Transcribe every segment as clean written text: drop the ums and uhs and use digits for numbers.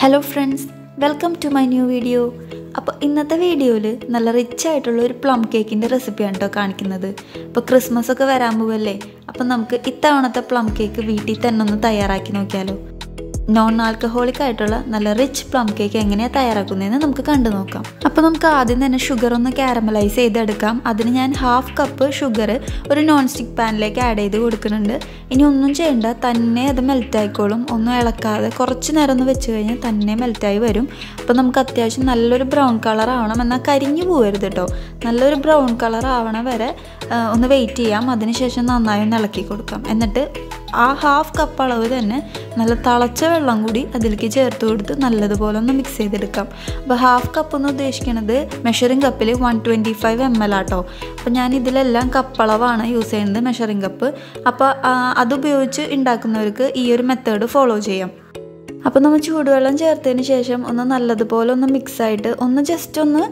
Hello friends, welcome to my new video. അപ്പോൾ ഇന്നത്തെ വീഡിയോയിൽ നല്ല റിച്ച് ആയിട്ടുള്ള ഒരു പ്ലം കേക്കിന്റെ റെസിപ്പിയാണ് ട്ടോ കാണിക്കുന്നത്. അപ്പോൾ ക്രിസ്മസ് ഒക്കെ വരാൻ പോവല്ലേ. അപ്പോൾ നമുക്ക് ഇത്തവണത്തെ പ്ലം കേക്ക് വീട്ടിൽ തന്നെ ഒന്ന് തയ്യാറാക്കി നോക്കിയാലോ. നോൺ ആൽക്കഹോളിക് ആയിട്ടുള്ള നല്ല റിച്ച് പ്ലം കേക്ക് എങ്ങനെയാണ് തയ്യാറാക്കുന്നതെന്ന് നമുക്ക് കണ്ടു നോക്കാം. അപ്പോൾ നമുക്ക് ആദ്യം തന്നെ ഷുഗർ ഒന്ന് കാരമലൈസ് ചെയ്തെടുക്കാം. അതിന് ഞാൻ 1/2 കപ്പ് ഷുഗർ ഒരു നോൺ സ്റ്റിക്ക് പാനിലേക്ക് ആഡ് ചെയ്ത് കൊടുക്കുന്നുണ്ട്. ഇനി ഒന്നും ചെയ്യണ്ട, തന്നെ അത് മെൽറ്റ് ആയിക്കോളും. ഒന്നും ഇളക്കാതെ കുറച്ച് നേരം ഒന്ന് വെച്ച് കഴിഞ്ഞാൽ തന്നെ മെൽറ്റായി വരും. അപ്പോൾ നമുക്ക് അത്യാവശ്യം നല്ലൊരു ബ്രൗൺ കളർ ആവണം, എന്നാൽ കരിഞ്ഞു പോകരുത് കേട്ടോ. നല്ലൊരു ബ്രൗൺ കളർ ആവണ വരെ ഒന്ന് വെയിറ്റ് ചെയ്യാം. അതിനുശേഷം നന്നായി ഒന്ന് ഇളക്കി കൊടുക്കാം. എന്നിട്ട് ആ 1/2 കപ്പ് അളവ് തന്നെ നല്ല തിളച്ച വെള്ളം കൂടി അതിലേക്ക് ചേർത്ത് കൊടുത്ത് നല്ലതുപോലെ ഒന്ന് മിക്സ് ചെയ്തെടുക്കാം. അപ്പോൾ 1/2 കപ്പ് എന്ന് ഉദ്ദേശിക്കുന്നത് മെഷറിംഗ് കപ്പിൽ 125 ml ആട്ടോ. അപ്പോൾ ഞാൻ ഇതിലെല്ലാം കപ്പളവാണ് യൂസ് ചെയ്യുന്നത്, മെഷറിംഗ് കപ്പ്. അപ്പോൾ അതുപയോഗിച്ച് ഉണ്ടാക്കുന്നവർക്ക് ഈ ഒരു മെത്തേഡ് ഫോളോ ചെയ്യാം. അപ്പോൾ നമ്മൾ ചൂടുവെള്ളം ചേർത്തതിന് ശേഷം ഒന്ന് നല്ലതുപോലെ ഒന്ന് മിക്സായിട്ട് ഒന്ന് ജസ്റ്റ് ഒന്ന്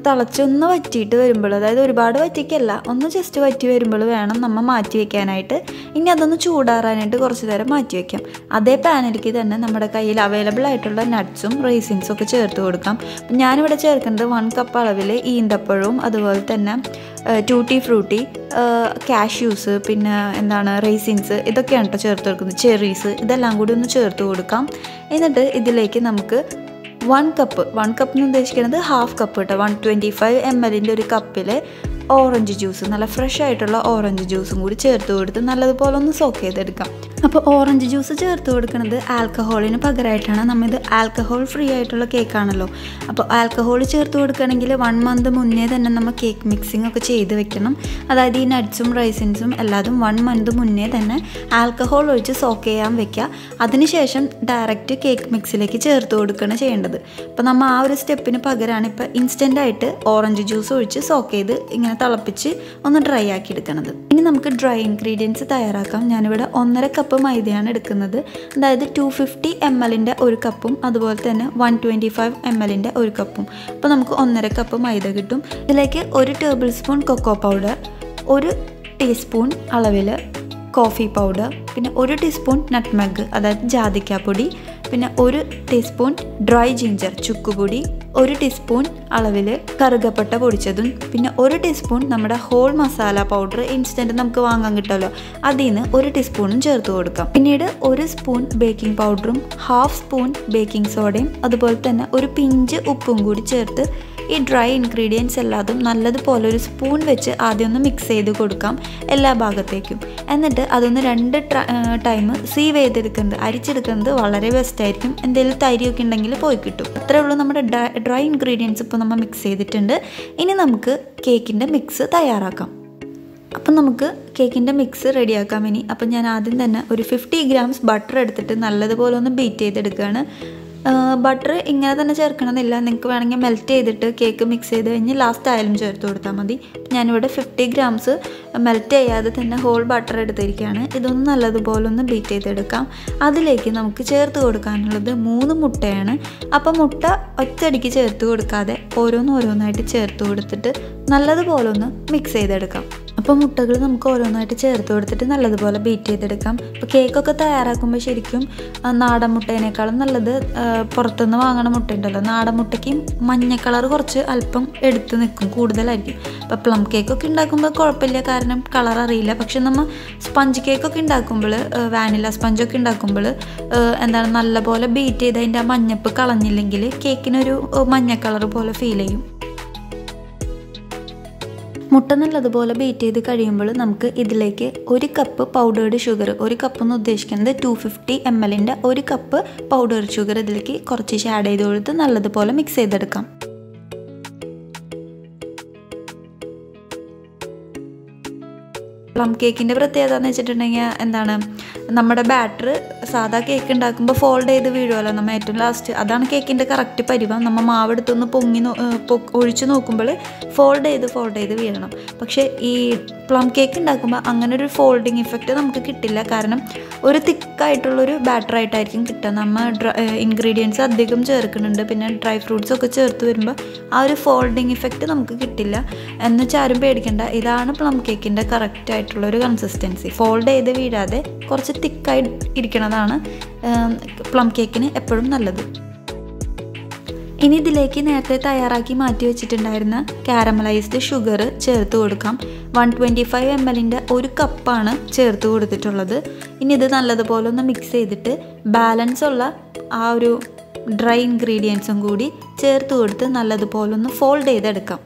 തിളച്ചൊന്ന് വറ്റിയിട്ട് വരുമ്പോൾ, അതായത് ഒരുപാട് വറ്റിക്കല്ല, ഒന്ന് ജസ്റ്റ് വറ്റി വരുമ്പോൾ വേണം നമ്മൾ മാറ്റി വയ്ക്കാനായിട്ട്. ഇനി അതൊന്ന് ചൂടാറാനായിട്ട് കുറച്ച് നേരം മാറ്റി വയ്ക്കാം. അതേ പാനിലേക്ക് തന്നെ നമ്മുടെ കയ്യിൽ അവൈലബിൾ ആയിട്ടുള്ള നട്ട്സും റൈസിൻസും ഒക്കെ ചേർത്ത് കൊടുക്കാം. അപ്പം ഞാനിവിടെ ചേർക്കുന്നത് 1 കപ്പ് അളവിൽ ഈന്തപ്പഴവും അതുപോലെ തന്നെ ടൂട്ടി ഫ്രൂട്ടി, കാഷ്യൂസ്, പിന്നെ റൈസിൻസ്, ഇതൊക്കെയാണ് കേട്ടോ ചേർത്ത് കൊടുക്കുന്നത്. ചെറീസ്, ഇതെല്ലാം കൂടി ഒന്ന് ചേർത്ത് കൊടുക്കാം. എന്നിട്ട് ഇതിലേക്ക് നമുക്ക് 1 കപ്പ് എന്ന് ഉദ്ദേശിക്കുന്നത് 1/2 കപ്പ് കേട്ടോ, 125 ml ഒരു കപ്പിൽ ഓറഞ്ച് ജ്യൂസ്, നല്ല ഫ്രഷ് ആയിട്ടുള്ള ഓറഞ്ച് ജ്യൂസും കൂടി ചേർത്ത് കൊടുത്ത് നല്ലതുപോലെ ഒന്ന് സോക്ക് ചെയ്തെടുക്കാം. അപ്പോൾ ഓറഞ്ച് ജ്യൂസ് ചേർത്ത് കൊടുക്കുന്നത് ആൽക്കഹോളിന് പകരമായിട്ടാണ്. നമ്മളിത് ആൽക്കഹോൾ ഫ്രീ ആയിട്ടുള്ള കേക്കാണല്ലോ. അപ്പോൾ ആൽക്കഹോൾ ചേർത്ത് കൊടുക്കുകയാണെങ്കിൽ 1 month മുന്നേ തന്നെ നമ്മൾ കേക്ക് മിക്സിംഗ് ഒക്കെ ചെയ്ത് വെക്കണം. അതായത് ഈ നട്ട്സും റൈസിൻസും എല്ലാതും 1 month മുന്നേ തന്നെ ആൽക്കഹോൾ ഒഴിച്ച് സോക്ക് ചെയ്യാൻ വെക്കുക. അതിനുശേഷം ഡയറക്റ്റ് കേക്ക് മിക്സിലേക്ക് ചേർത്ത് കൊടുക്കുകയാണ് ചെയ്യേണ്ടത്. അപ്പോൾ നമ്മൾ ആ ഒരു സ്റ്റെപ്പിന് പകരമാണ് ഇപ്പോൾ ഇൻസ്റ്റൻ്റായിട്ട് ഓറഞ്ച് ജ്യൂസ് ഒഴിച്ച് സോക്ക് ചെയ്ത് ഇങ്ങനെ തിളപ്പിച്ച് ഒന്ന് ഡ്രൈ ആക്കി എടുക്കുന്നത്. ഇനി നമുക്ക് ഡ്രൈ ഇൻഗ്രീഡിയൻസ് തയ്യാറാക്കാം. ഞാനിവിടെ 1.5 കപ്പ് മൈദയാണ് എടുക്കുന്നത്. അതായത് 250 ml ഒരു കപ്പും അതുപോലെ തന്നെ 125 ml ഒരു കപ്പും. അപ്പോൾ നമുക്ക് 1.5 കപ്പ് മൈദ കിട്ടും. ഇതിലേക്ക് 1 tablespoon cocoa powder, 1 teaspoon അളവിൽ കോഫി പൗഡർ, പിന്നെ 1 ടീസ്പൂൺ നട്ട്മെഗ് അതായത് ജാതിക്കാപ്പൊടി, പിന്നെ 1 ടീസ്പൂൺ ഡ്രൈ ജിഞ്ചർ ചുക്കുപൊടി, 1 ടീസ്പൂൺ അളവിൽ കറുകപ്പട്ട പൊടിച്ചതും, പിന്നെ 1 ടീസ്പൂൺ നമ്മുടെ ഹോൾ മസാല പൗഡർ ഇൻസ്റ്റൻറ്റ് നമുക്ക് വാങ്ങാൻ കിട്ടുമല്ലോ, അതിൽ നിന്ന് 1 ടീസ്പൂണും ചേർത്ത് കൊടുക്കാം. പിന്നീട് 1 സ്പൂൺ ബേക്കിംഗ് പൗഡറും 1/2 സ്പൂൺ ബേക്കിംഗ് സോഡയും അതുപോലെ തന്നെ 1 പിഞ്ച് ഉപ്പും കൂടി ചേർത്ത് ഈ ഡ്രൈ ഇൻഗ്രീഡിയൻസ് എല്ലാതും നല്ലതുപോലെ ഒരു സ്പൂൺ വെച്ച് ആദ്യം ഒന്ന് മിക്സ് ചെയ്ത് കൊടുക്കാം എല്ലാ ഭാഗത്തേക്കും. എന്നിട്ട് അതൊന്ന് 2 ടൈം സീവ് ചെയ്തെടുക്കുന്നത്, അരിച്ചെടുക്കുന്നത് വളരെ ബെസ്റ്റ് ആയിരിക്കും. എന്തെങ്കിലും തരിയൊക്കെ ഉണ്ടെങ്കിൽ പോയി കിട്ടും. അത്രേ ഉള്ളൂ. നമ്മുടെ ഡ്രൈ ഇൻഗ്രീഡിയൻസ് ഇപ്പോൾ നമ്മൾ മിക്സ് ചെയ്തിട്ടുണ്ട്. ഇനി നമുക്ക് കേക്കിൻ്റെ മിക്സ് തയ്യാറാക്കാം. അപ്പം നമുക്ക് കേക്കിൻ്റെ മിക്സ് റെഡിയാക്കാം ഇനി. അപ്പം ഞാൻ ആദ്യം തന്നെ ഒരു 50 grams ബട്ടർ എടുത്തിട്ട് നല്ലതുപോലെ ഒന്ന് ബീറ്റ് ചെയ്തെടുക്കുകയാണ്. ബട്ടർ ഇങ്ങനെ തന്നെ ചേർക്കണമെന്നില്ല, നിങ്ങൾക്ക് വേണമെങ്കിൽ മെൽറ്റ് ചെയ്തിട്ട് കേക്ക് മിക്സ് ചെയ്ത് കഴിഞ്ഞ് ലാസ്റ്റ് ആയാലും ചേർത്ത് കൊടുത്താൽ മതി. ഞാനിവിടെ 50 grams മെൽറ്റ് ചെയ്യാതെ തന്നെ ഹോൾ ബട്ടർ എടുത്തിരിക്കുകയാണ്. ഇതൊന്ന് നല്ലതുപോലെ ഒന്ന് ബീറ്റ് ചെയ്തെടുക്കാം. അതിലേക്ക് നമുക്ക് ചേർത്ത് കൊടുക്കാനുള്ളത് 3 മുട്ടയാണ്. അപ്പോൾ മുട്ട ഒറ്റയടിക്ക് ചേർത്ത് കൊടുക്കാതെ ഓരോന്നായിട്ട് ചേർത്ത് കൊടുത്തിട്ട് നല്ലതുപോലെ ഒന്ന് മിക്സ് ചെയ്തെടുക്കാം. അപ്പോൾ മുട്ടകൾ നമുക്ക് ഓരോന്നായിട്ട് ചേർത്ത് കൊടുത്തിട്ട് നല്ലതുപോലെ ബീറ്റ് ചെയ്തെടുക്കാം. ഇപ്പോൾ കേക്കൊക്കെ തയ്യാറാക്കുമ്പോൾ ശരിക്കും നാടൻ മുട്ടേനേക്കാളും നല്ലത് പുറത്തുനിന്ന് വാങ്ങണ മുട്ട ഉണ്ടല്ലോ, നാടൻ മുട്ടയ്ക്ക് മഞ്ഞ കളർ കുറച്ച് അല്പം എടുത്ത് നിൽക്കും, കൂടുതലായിരിക്കും. അപ്പോൾ പ്ലം കേക്കൊക്കെ ഉണ്ടാക്കുമ്പോൾ കുഴപ്പമില്ല, കാരണം കളർ അറിയില്ല. പക്ഷെ നമ്മൾ സ്പഞ്ച് കേക്കൊക്കെ ഉണ്ടാക്കുമ്പോൾ, വാനില സ്പഞ്ചൊക്കെ ഉണ്ടാക്കുമ്പോൾ നല്ലപോലെ ബീറ്റ് ചെയ്ത് അതിൻ്റെ ആ മഞ്ഞപ്പ് കളഞ്ഞില്ലെങ്കിൽ കേക്കിനൊരു മഞ്ഞ കളർ പോലെ ഫീൽ ചെയ്യും. മുട്ട നല്ലതുപോലെ ബീറ്റ് ചെയ്ത് കഴിയുമ്പോൾ നമുക്ക് ഇതിലേക്ക് 1 കപ്പ് പൗഡേർഡ് ഷുഗർ, 1 കപ്പ് എന്ന് ഉദ്ദേശിക്കുന്നത് 250 ml 1 കപ്പ് പൗഡേർഡ് ഷുഗർ ഇതിലേക്ക് കുറച്ച് ആഡ് ചെയ്ത് കൊടുത്ത് നല്ലതുപോലെ മിക്സ് ചെയ്തെടുക്കാം. പ്ലം കേക്കിൻ്റെ പ്രത്യേകത എന്ന് വെച്ചിട്ടുണ്ടെങ്കിൽ നമ്മുടെ ബാറ്റർ സാധാ കേക്ക് ഉണ്ടാക്കുമ്പോൾ ഫോൾഡ് ചെയ്ത് വീഴുമല്ലോ നമ്മൾ ഏറ്റവും ലാസ്റ്റ്, അതാണ് കേക്കിൻ്റെ കറക്റ്റ് പരിവം. നമ്മൾ മാവെടുത്തൊന്ന് ഒഴിച്ച് നോക്കുമ്പോൾ ഫോൾഡ് ചെയ്ത് വീഴണം. പക്ഷേ ഈ പ്ലം കേക്ക് ഉണ്ടാക്കുമ്പോൾ അങ്ങനെ ഒരു ഫോൾഡിങ് ഇഫക്റ്റ് നമുക്ക് കിട്ടില്ല. കാരണം ഒരു തിക്കായിട്ടുള്ളൊരു ബാറ്ററായിട്ടായിരിക്കും കിട്ടുക. നമ്മൾ ഇൻഗ്രീഡിയൻസ് അധികം ചേർക്കുന്നുണ്ട്, പിന്നെ ഡ്രൈ ഫ്രൂട്ട്സ് ഒക്കെ ചേർത്ത് വരുമ്പോൾ ആ ഒരു ഫോൾഡിങ് ഇഫക്റ്റ് നമുക്ക് കിട്ടില്ല. എന്നുവെച്ചാൽ ആരും പേടിക്കേണ്ട, ഇതാണ് പ്ലം കേക്കിൻ്റെ കറക്റ്റായിട്ടുള്ളൊരു കൺസിസ്റ്റൻസി. ഫോൾഡ് ചെയ്ത് വീഴാതെ കുറച്ച് തിക്കായി ഇരിക്കുന്നതാണ് പ്ലം കേക്കിന് എപ്പോഴും നല്ലത്. ഇനി ഇതിലേക്ക് നേരത്തെ തയ്യാറാക്കി മാറ്റി വെച്ചിട്ടുണ്ടായിരുന്ന കാരമലൈസ്ഡ് ഷുഗർ ചേർത്ത് കൊടുക്കാം. 125 ml ഒരു കപ്പാണ് ചേർത്ത് കൊടുത്തിട്ടുള്ളത്. ഇനി ഇത് നല്ലതുപോലെ ഒന്ന് മിക്സ് ചെയ്തിട്ട് ബാലൻസ് ഉള്ള ആ ഒരു ഡ്രൈ ഇൻഗ്രീഡിയൻസും കൂടി ചേർത്ത് കൊടുത്ത് നല്ലതുപോലെ ഒന്ന് ഫോൾഡ് ചെയ്തെടുക്കാം.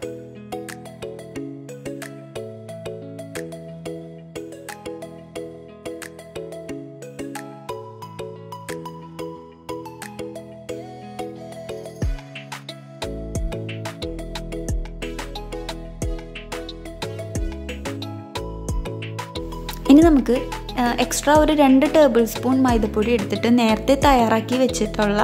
ഇനി നമുക്ക് എക്സ്ട്രാ ഒരു 2 ടേബിൾ സ്പൂൺ മൈദപ്പൊടി എടുത്തിട്ട് നേരത്തെ തയ്യാറാക്കി വെച്ചിട്ടുള്ള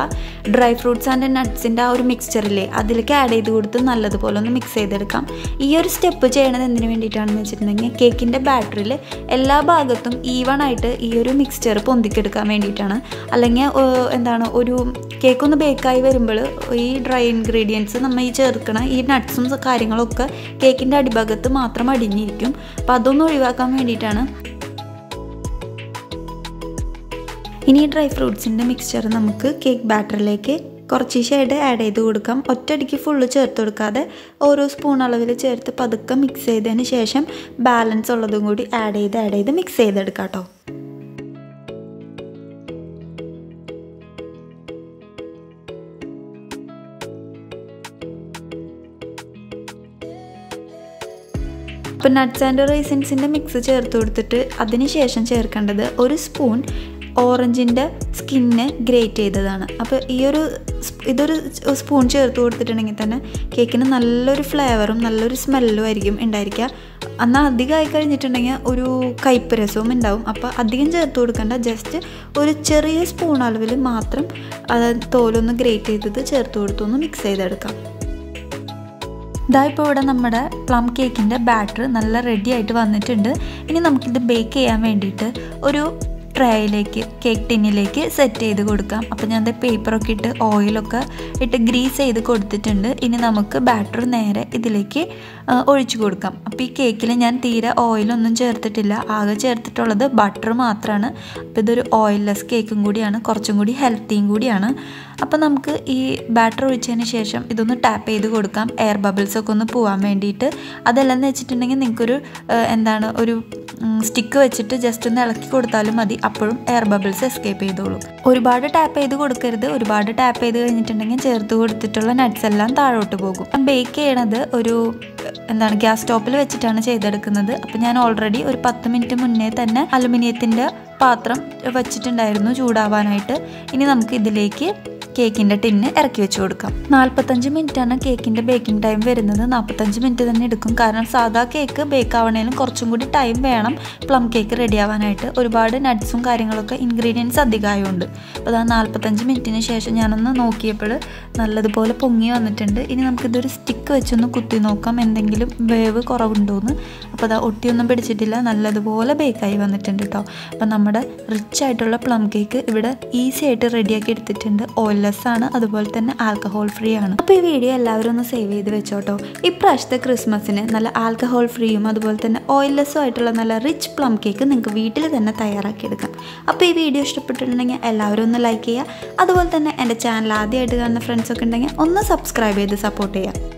ഡ്രൈ ഫ്രൂട്ട്സ് ആൻഡ് നട്ട്സിൻ്റെ ആ ഒരു മിക്സ്ചറില്ലേ അതിലേക്ക് ആഡ് ചെയ്ത് കൊടുത്ത് നല്ലതുപോലെ ഒന്ന് മിക്സ് ചെയ്തെടുക്കാം. ഈ ഒരു സ്റ്റെപ്പ് ചെയ്യണത് എന്തിനു വേണ്ടിയിട്ടാണെന്ന് വെച്ചിട്ടുണ്ടെങ്കിൽ കേക്കിൻ്റെ ബാറ്ററിൽ എല്ലാ ഭാഗത്തും ഈവൺ ആയിട്ട് ഈ ഒരു മിക്സ്ചർ പൊന്തിക്കെടുക്കാൻ വേണ്ടിയിട്ടാണ്. അല്ലെങ്കിൽ ഒരു കേക്കൊന്ന് ബേക്കായി വരുമ്പോൾ ഈ ഡ്രൈ ഇൻഗ്രീഡിയൻസ് നമ്മൾ ഈ ചേർക്കണ ഈ നട്ട്സും കാര്യങ്ങളൊക്കെ കേക്കിൻ്റെ അടിഭാഗത്ത് മാത്രം അടിഞ്ഞിരിക്കും. അപ്പോൾ അതൊന്നും ഒഴിവാക്കാൻ വേണ്ടിയിട്ടാണ്. ഇനി ഡ്രൈ ഫ്രൂട്ട്സിൻ്റെ മിക്സ്ചർ നമുക്ക് കേക്ക് ബാറ്ററിലേക്ക് കുറച്ചീശായിട്ട് ആഡ് ചെയ്ത് കൊടുക്കാം. ഒറ്റയടിക്ക് ഫുള്ള് ചേർത്ത് കൊടുക്കാതെ ഓരോ സ്പൂൺ അളവിൽ ചേർത്ത് പതുക്കെ മിക്സ് ചെയ്തതിന് ശേഷം ബാലൻസ് ഉള്ളതും കൂടി ആഡ് ചെയ്ത് മിക്സ് ചെയ്തെടുക്കാം കേട്ടോ. ഇപ്പോൾ നട്ട്സ് ആൻഡ് റൈസിൻസിൻ്റെ മിക്സ് ചേർത്ത് കൊടുത്തിട്ട് അതിന് ശേഷം ചേർക്കേണ്ടത് 1 സ്പൂൺ ഓറഞ്ചിൻ്റെ സ്കിന്ന് ഗ്രേറ്റ് ചെയ്തതാണ്. അപ്പോൾ ഇതൊരു സ്പൂൺ ചേർത്ത് കൊടുത്തിട്ടുണ്ടെങ്കിൽ തന്നെ കേക്കിന് നല്ലൊരു ഫ്ലേവറും നല്ലൊരു സ്മെല്ലും ആയിരിക്കും ഉണ്ടായിരിക്കുക. എന്നാൽ അധികമായി കഴിഞ്ഞിട്ടുണ്ടെങ്കിൽ ഒരു കയ്പ്പ് രസവും ഉണ്ടാവും. അപ്പോൾ അധികം ചേർത്ത് കൊടുക്കേണ്ട, ജസ്റ്റ് ഒരു ചെറിയ സ്പൂൺ അളവിൽ മാത്രം തോലൊന്ന് ഗ്രേറ്റ് ചെയ്തത് ചേർത്ത് കൊടുത്തൊന്ന് മിക്സ് ചെയ്തെടുക്കാം. ഇപ്പോൾ ഇവിടെ നമ്മുടെ പ്ലം കേക്കിൻ്റെ ബാറ്റർ നല്ല റെഡി ആയിട്ട് വന്നിട്ടുണ്ട്. ഇനി നമുക്കിത് ബേക്ക് ചെയ്യാൻ വേണ്ടിയിട്ട് ഒരു ട്രേയിലേക്ക് കേക്ക് ടിന്നിലേക്ക് സെറ്റ് ചെയ്ത് കൊടുക്കാം. അപ്പോൾ ഞാൻ പേപ്പറൊക്കെ ഇട്ട് ഓയിലൊക്കെ ഇട്ട് ഗ്രീസ് ചെയ്ത് കൊടുത്തിട്ടുണ്ട്. ഇനി നമുക്ക് ബാറ്റർ നേരെ ഇതിലേക്ക് ഒഴിച്ചു കൊടുക്കാം. അപ്പോൾ ഈ കേക്കിൽ ഞാൻ തീരെ ഓയിലൊന്നും ചേർത്തിട്ടില്ല, ആകെ ചേർത്തിട്ടുള്ളത് ബട്ടർ മാത്രമാണ്. അപ്പോൾ ഇതൊരു ഓയിൽലെസ് കേക്കും കൂടിയാണ്, കുറച്ചും കൂടി ഹെൽത്തിയും കൂടിയാണ്. അപ്പോൾ നമുക്ക് ഈ ബാറ്റർ ഒഴിച്ചതിന് ശേഷം ഇതൊന്ന് ടാപ്പ് ചെയ്ത് കൊടുക്കാം, എയർ ബബിൾസൊക്കെ ഒന്ന് പോകാൻ വേണ്ടിയിട്ട്. അതെല്ലാം വെച്ചിട്ടുണ്ടെങ്കിൽ നിങ്ങൾക്കൊരു ഒരു സ്റ്റിക്ക് വെച്ചിട്ട് ജസ്റ്റ് ഒന്ന് ഇളക്കി കൊടുത്താലും മതി, അപ്പോഴും എയർ ബബിൾസ് എസ്കേപ്പ് ചെയ്തോളൂ. ഒരുപാട് ടാപ്പ് ചെയ്ത് കൊടുക്കരുത്. ഒരുപാട് ടാപ്പ് ചെയ്ത് കഴിഞ്ഞിട്ടുണ്ടെങ്കിൽ ചേർത്ത് കൊടുത്തിട്ടുള്ള നട്ട്സ് എല്ലാം താഴോട്ട് പോകും. ബേക്ക് ചെയ്യണത് ഒരു ഗ്യാസ് സ്റ്റോപ്പിൽ വെച്ചിട്ടാണ് ചെയ്തെടുക്കുന്നത്. അപ്പോൾ ഞാൻ ഓൾറെഡി ഒരു 10 മിനിറ്റ് മുന്നേ തന്നെ അലുമിനിയത്തിൻ്റെ പാത്രം വെച്ചിട്ടുണ്ടായിരുന്നു ചൂടാവാനായിട്ട്. ഇനി നമുക്ക് ഇതിലേക്ക് കേക്കിൻ്റെ ടിന്ന് ഇറക്കി വെച്ച് കൊടുക്കാം. 45 മിനിറ്റാണ് കേക്കിൻ്റെ ബേക്കിംഗ് ടൈം വരുന്നത്. 45 മിനിറ്റ് തന്നെ എടുക്കും. കാരണം സാധാ കേക്ക് ബേക്ക് ആവണേലും കുറച്ചും കൂടി ടൈം വേണം പ്ലം കേക്ക് റെഡി ആവാനായിട്ട്. ഒരുപാട് നട്ട്സും കാര്യങ്ങളൊക്കെ ഇൻഗ്രീഡിയൻസ് അധികമായതുകൊണ്ട്. അപ്പോൾ 45 മിനിറ്റിന് ശേഷം ഞാനൊന്ന് നോക്കിയപ്പോൾ നല്ലതുപോലെ പൊങ്ങി വന്നിട്ടുണ്ട്. ഇനി നമുക്കിതൊരു സ്റ്റിക്ക് വെച്ചൊന്ന് കുത്തി നോക്കാം എന്തെങ്കിലും വേവ് കുറവുണ്ടോയെന്ന്. അപ്പോൾ ഒട്ടിയൊന്നും പിടിച്ചിട്ടില്ല, നല്ലതുപോലെ ബേക്കായി വന്നിട്ടുണ്ട് കേട്ടോ. അപ്പോൾ നമ്മുടെ റിച്ച് ആയിട്ടുള്ള പ്ലം കേക്ക് ഇവിടെ ഈസി ആയിട്ട് റെഡിയാക്കി എടുത്തിട്ടുണ്ട്. ഓയിൽലെസ് ആണ്, അതുപോലെ തന്നെ ആൽക്കഹോൾ ഫ്രീ ആണ്. അപ്പോൾ ഈ വീഡിയോ എല്ലാവരും ഒന്ന് സേവ് ചെയ്ത് വെച്ചോട്ടോ. ഇപ്രാവശ്യത്തെ ക്രിസ്മസിന് നല്ല ആൽക്കഹോൾ ഫ്രീയും അതുപോലെ തന്നെ ഓയിൽലെസ്സും ആയിട്ടുള്ള നല്ല റിച്ച് പ്ലം കേക്ക് നിങ്ങൾക്ക് വീട്ടിൽ തന്നെ തയ്യാറാക്കിയെടുക്കാം. അപ്പോൾ ഈ വീഡിയോ ഇഷ്ടപ്പെട്ടിട്ടുണ്ടെങ്കിൽ എല്ലാവരും ഒന്ന് ലൈക്ക് ചെയ്യുക. അതുപോലെ തന്നെ എൻ്റെ ചാനൽ ആദ്യമായിട്ട് കാണുന്ന ഫ്രണ്ട്സൊക്കെ ഉണ്ടെങ്കിൽ ഒന്ന് സബ്സ്ക്രൈബ് ചെയ്ത് സപ്പോർട്ട് ചെയ്യുക.